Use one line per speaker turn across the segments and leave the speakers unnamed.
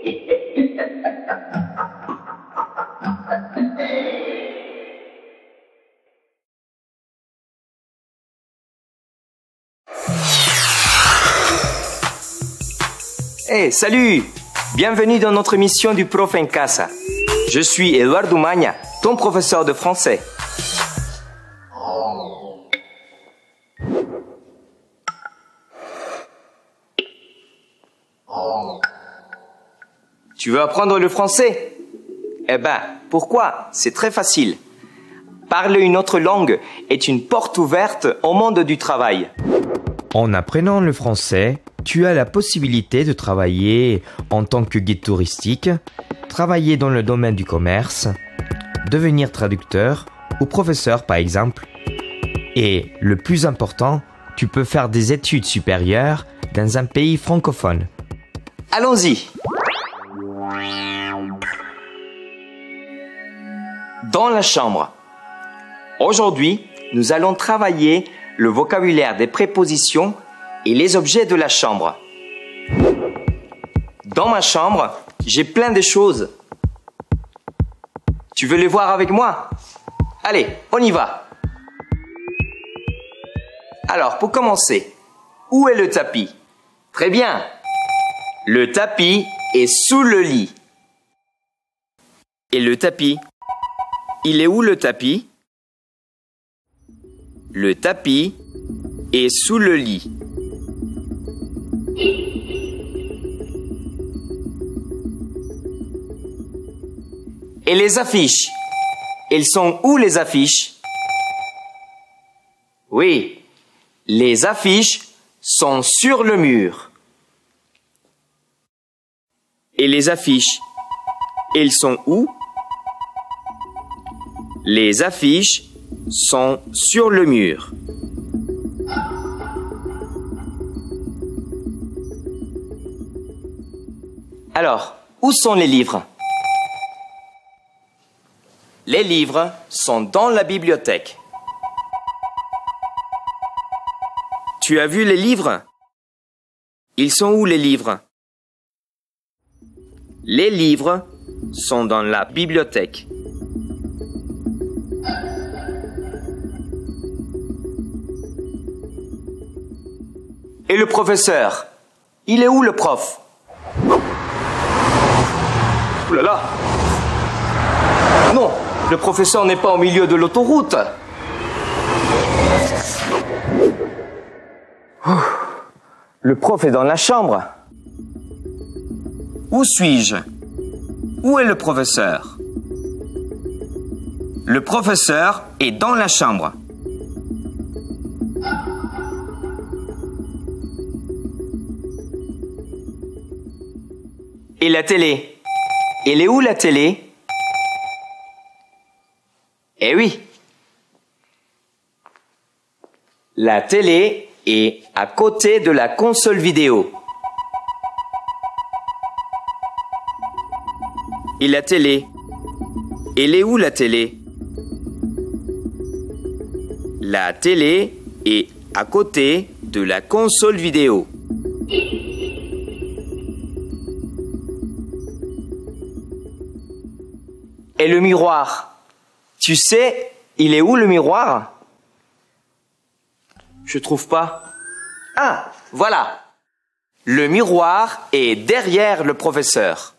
Hey, salut! Bienvenue dans notre émission du Prof en Casa. Je suis Eduardo Magna, ton professeur de français. Tu veux apprendre le français? Eh ben, pourquoi? C'est très facile. Parler une autre langue est une porte ouverte au monde du travail.
En apprenant le français, tu as la possibilité de travailler en tant que guide touristique, travailler dans le domaine du commerce, devenir traducteur ou professeur par exemple. Et le plus important, tu peux faire des études supérieures dans un pays francophone.
Allons-y! Dans la chambre. Aujourd'hui, nous allons travailler le vocabulaire des prépositions et les objets de la chambre. Dans ma chambre, j'ai plein de choses. Tu veux les voir avec moi? Allez, on y va. Alors, pour commencer, où est le tapis? Très bien. Le tapis est sous le lit. Et le tapis? Il est où le tapis? Le tapis est sous le lit. Et les affiches? Elles sont où les affiches? Oui, les affiches sont sur le mur. Et les affiches? Elles sont où? Les affiches sont sur le mur. Alors, où sont les livres? Les livres sont dans la bibliothèque. Tu as vu les livres? Ils sont où les livres? Les livres sont dans la bibliothèque. Et le professeur? Il est où le prof? Ouh là là! Non, le professeur n'est pas au milieu de l'autoroute. Le prof est dans la chambre. Où suis-je? Où est le professeur? Le professeur est dans la chambre. Et la télé? Elle est où la télé? Eh oui. La télé est à côté de la console vidéo. Et la télé? Elle est où la télé? La télé est à côté de la console vidéo. Et le miroir? Tu sais, il est où le miroir? Je trouve pas. Ah, voilà. Le miroir est derrière le professeur.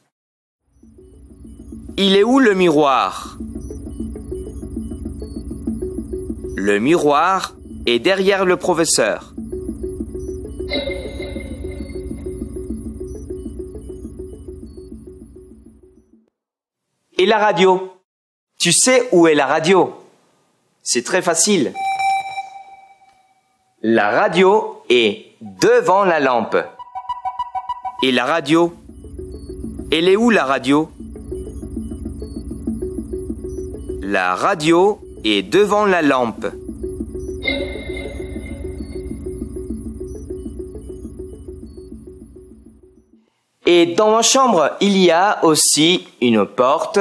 Il est où le miroir? Le miroir est derrière le professeur. Et la radio? Tu sais où est la radio? C'est très facile. La radio est devant la lampe. Et la radio? Elle est où la radio? La radio est devant la lampe. Et dans ma chambre, il y a aussi une porte,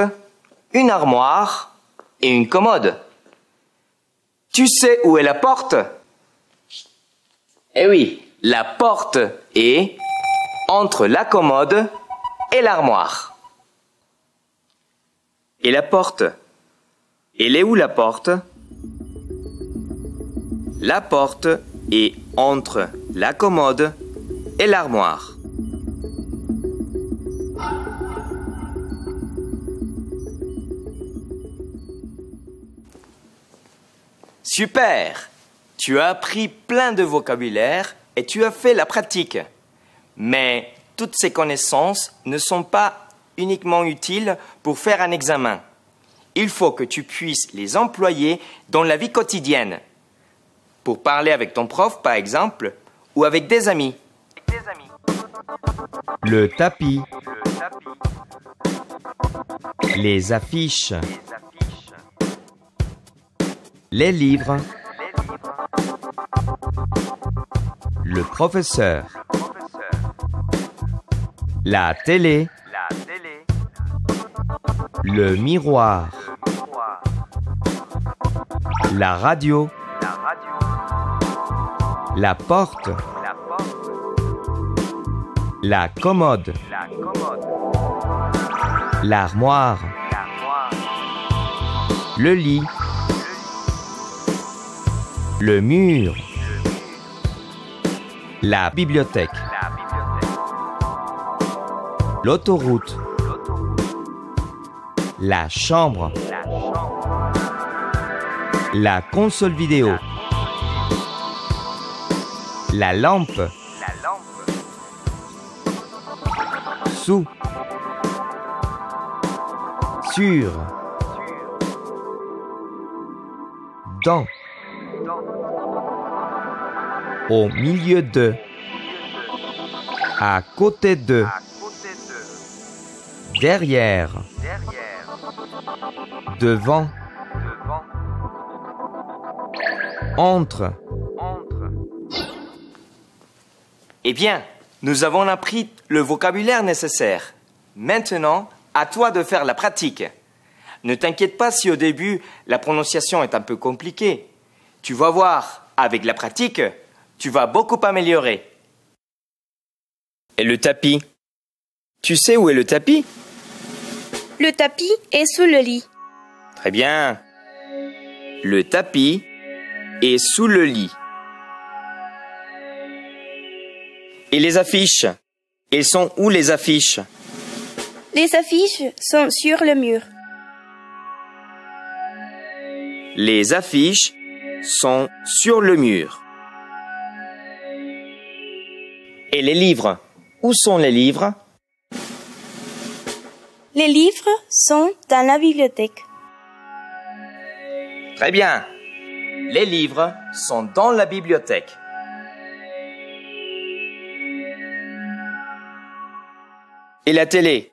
une armoire et une commode. Tu sais où est la porte? Eh oui, la porte est entre la commode et l'armoire. Et la porte? Elle est où la porte? La porte est entre la commode et l'armoire. Super! Tu as appris plein de vocabulaire et tu as fait la pratique. Mais toutes ces connaissances ne sont pas uniquement utiles pour faire un examen. Il faut que tu puisses les employer dans la vie quotidienne. Pour parler avec ton prof, par exemple, ou avec des amis.
Le tapis. Les affiches. Les livres. Le professeur. La télé. Le miroir. La radio. La porte. La commode. L'armoire. Le lit. Le mur. La bibliothèque. L'autoroute. La chambre. La console vidéo. La lampe. Sous. Sur. Dans. Au milieu de. À côté de. Derrière. Devant. Entre.
Eh bien, nous avons appris le vocabulaire nécessaire. Maintenant, à toi de faire la pratique. Ne t'inquiète pas si au début, la prononciation est un peu compliquée. Tu vas voir, avec la pratique, tu vas beaucoup améliorer. Et le tapis? Tu sais où est le tapis?
Le tapis est sous le lit.
Très bien. Le tapis est sous le lit. Et les affiches? Elles sont où les affiches?
Les affiches sont sur le mur.
Les affiches sont sur le mur. Et les livres? Où sont les livres?
Les livres sont dans la bibliothèque.
Très bien. Les livres sont dans la bibliothèque. Et la télé?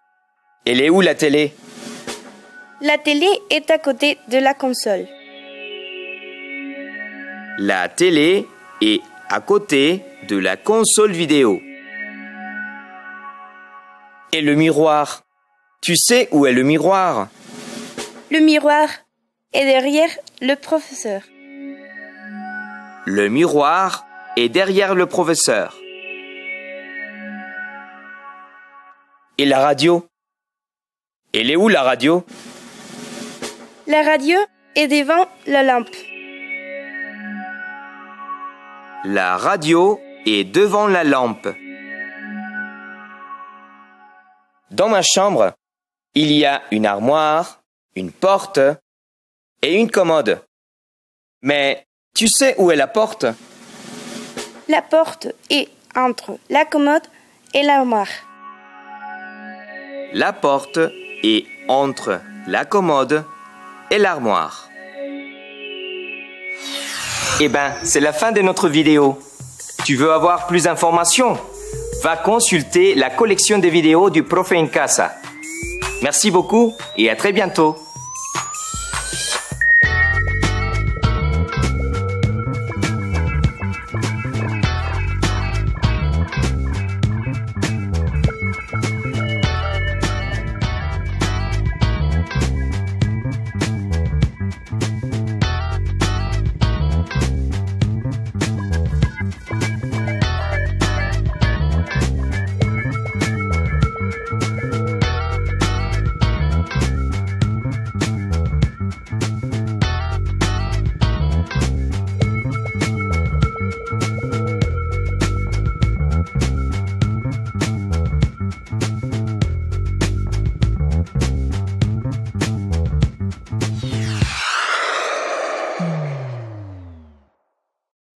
Elle est où la télé?
La télé est à côté de la console.
La télé est à côté de la console vidéo. Et le miroir? Tu sais où est le miroir?
Le miroir est derrière le professeur.
Le miroir est derrière le professeur. Et la radio? Elle est où la radio?
La radio est devant la lampe.
La radio est devant la lampe. Dans ma chambre, il y a une armoire, une porte et une commode. Mais tu sais où est la porte?
La porte est entre la commode et l'armoire.
La porte est entre la commode et l'armoire. Eh ben, c'est la fin de notre vidéo. Tu veux avoir plus d'informations? Va consulter la collection de vidéos du Profe en Casa. Merci beaucoup et à très bientôt.